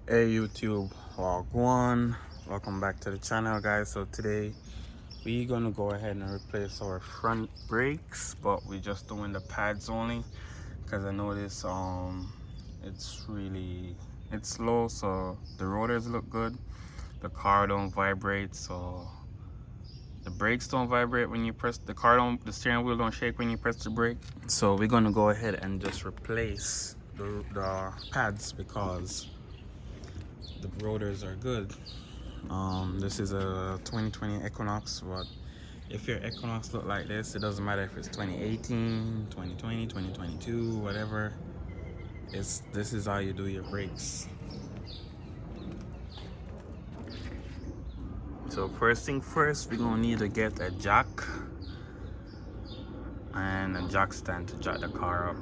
Hey YouTube, Wagwan. Welcome back to the channel, guys. So today we're gonna go ahead and replace our front brakes, but we're just doing the pads only because I noticed it's low, so the rotors look good, the car don't vibrate, so the brakes don't vibrate when you press the steering wheel don't shake when you press the brake. So we're gonna go ahead and just replace the pads because the rotors are good. This is a 2020 Equinox, but if your Equinox look like this, it doesn't matter if it's 2018, 2020, 2022, whatever. This is how you do your brakes. So first thing first, we're gonna need to get a jack and a jack stand to jack the car up.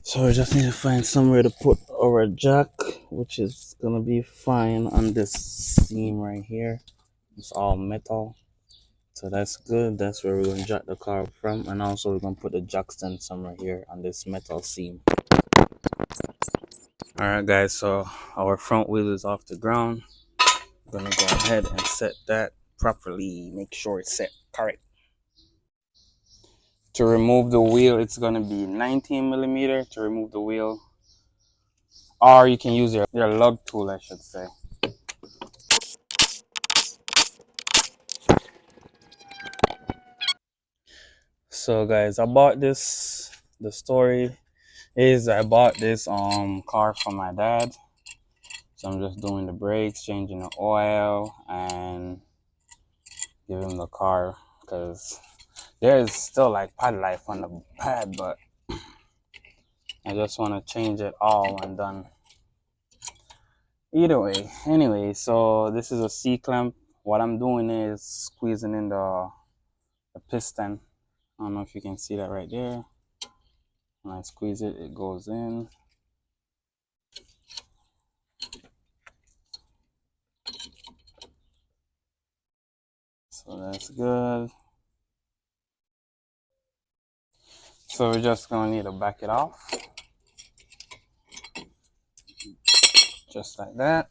So we just need to find somewhere to put our jack, which is gonna be fine on this seam right here. It's all metal. So that's good. That's where we're going to jack the car from. And also we're going to put the jack stand somewhere here on this metal seam. Alright guys, so our front wheel is off the ground. I'm going to go ahead and set that properly. Make sure it's set correct. To remove the wheel, it's going to be 19 millimeter to remove the wheel. Or you can use your lug tool, I should say. So guys, I bought this. The story is I bought this car from my dad. So I'm just doing the brakes, changing the oil, and giving him the car because there is still like pad life on the pad, but I just want to change it all and done. Either way, anyway, so this is a C-clamp. What I'm doing is squeezing in the piston. I don't know if you can see that right there. When I squeeze it, it goes in. So that's good. So we're just gonna need to back it off. Just like that.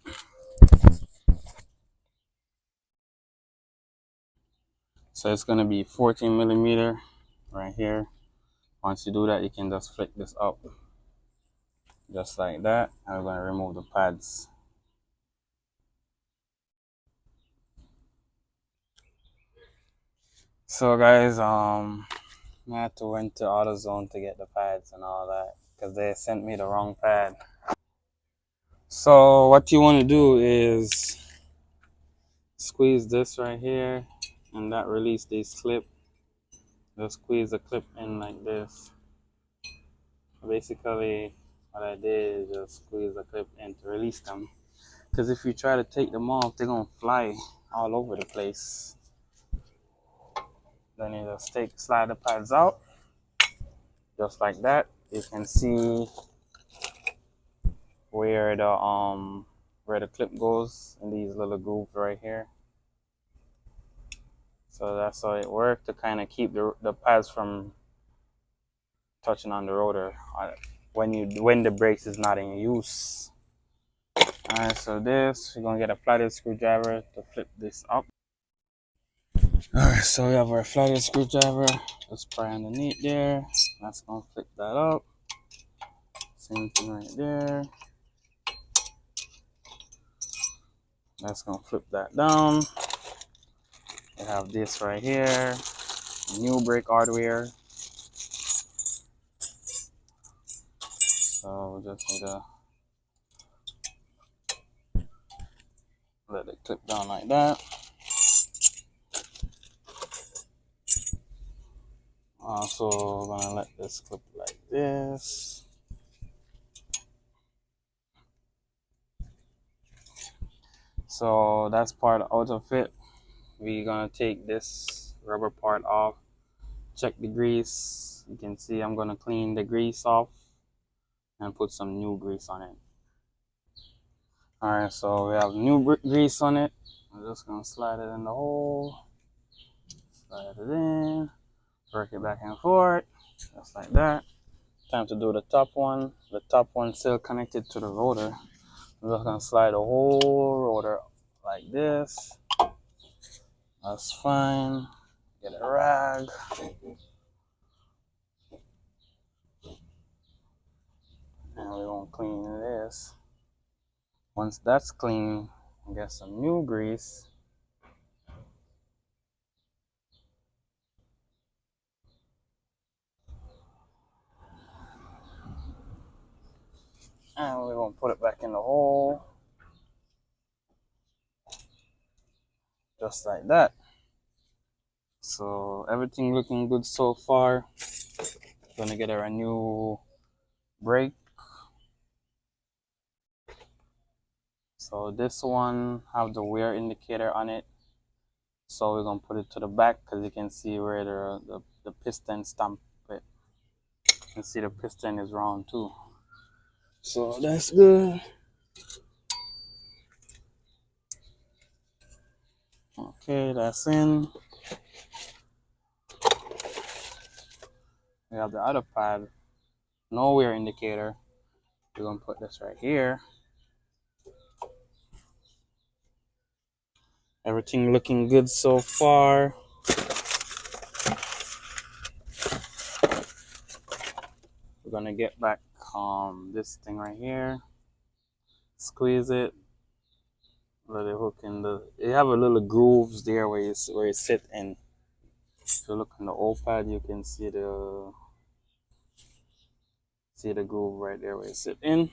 So it's gonna be 14 millimeter right here. Once you do that, you can just flick this up just like that. And we're gonna remove the pads. So guys, I had to went to AutoZone to get the pads and all that because they sent me the wrong pad. So what you want to do is squeeze this right here and that release this clip. Just squeeze the clip in like this. Basically what I did is just squeeze the clip in to release them. Because if you try to take them off, they're gonna fly all over the place. Then you just slide the pads out, just like that. You can see where the clip goes in these little grooves right here. So that's how it works to kind of keep the pads from touching on the rotor when the brakes is not in use. Alright, so this we're gonna get a flathead screwdriver to flip this up. Alright, so we have our flathead screwdriver. Let's pry underneath there. That's gonna flip that up. Same thing right there. That's gonna flip that down. We have this right here. New brake hardware. So we just need to let it clip down like that. Also, we're gonna let this clip like this. So that's part out of it. We're gonna take this rubber part off, check the grease. You can see I'm gonna clean the grease off and put some new grease on it. Alright, so we have new grease on it. I'm just gonna slide it in the hole, slide it in, work it back and forth, just like that. Time to do the top one. The top one still connected to the rotor. I'm just gonna slide the whole rotor like this. That's fine. Get a rag. And we're gonna clean this. Once that's clean, get some new grease. And we're gonna put it back in the hole. Just like that. So everything looking good so far. Gonna get a new brake. So this one have the wear indicator on it. So we're gonna put it to the back because you can see where the piston stamp it. You can see the piston is round too. So that's good. Okay, that's in. We have the other pad, no wear indicator. We're gonna put this right here. Everything looking good so far. We're gonna get back this thing right here. Squeeze it. Let it hook in the. You have a little grooves there where you sit in. If you look on the old pad, you can see the groove right there where you sit in.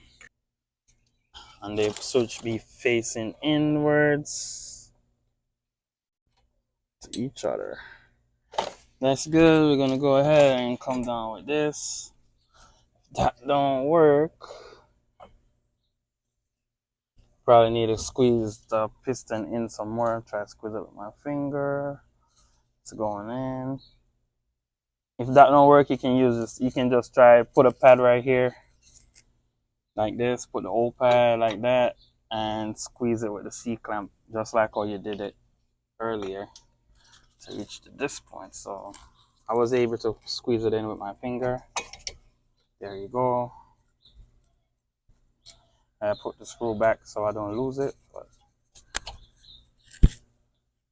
And they should be facing inwards to each other. That's good. We're gonna go ahead and come down with this. If that don't work, probably need to squeeze the piston in some more. Try to squeeze it with my finger. It's going in. If that don't work, you can use this. You can just try put a pad right here, like this. Put the old pad like that, and squeeze it with the C clamp, just like how you did it earlier to reach to this point. So I was able to squeeze it in with my finger. There you go. I put the screw back so I don't lose it. But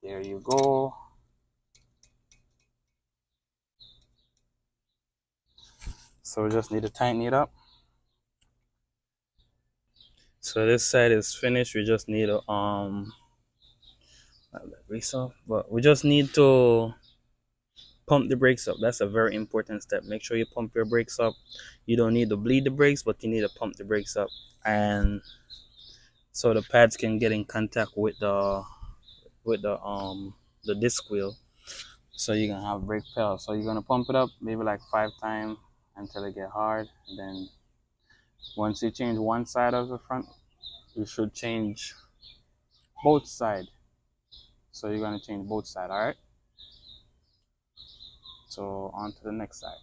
there you go. So we just need to tighten it up. So this side is finished. We just need to grease off, but we just need to pump the brakes up. That's a very important step. Make sure you pump your brakes up. You don't need to bleed the brakes, but you need to pump the brakes up, and so the pads can get in contact with the disc wheel, so you can have brake pedal. So you're gonna pump it up maybe like 5 times until it get hard. And then once you change one side of the front, you should change both sides. So you're gonna change both sides. All right. So on to the next side.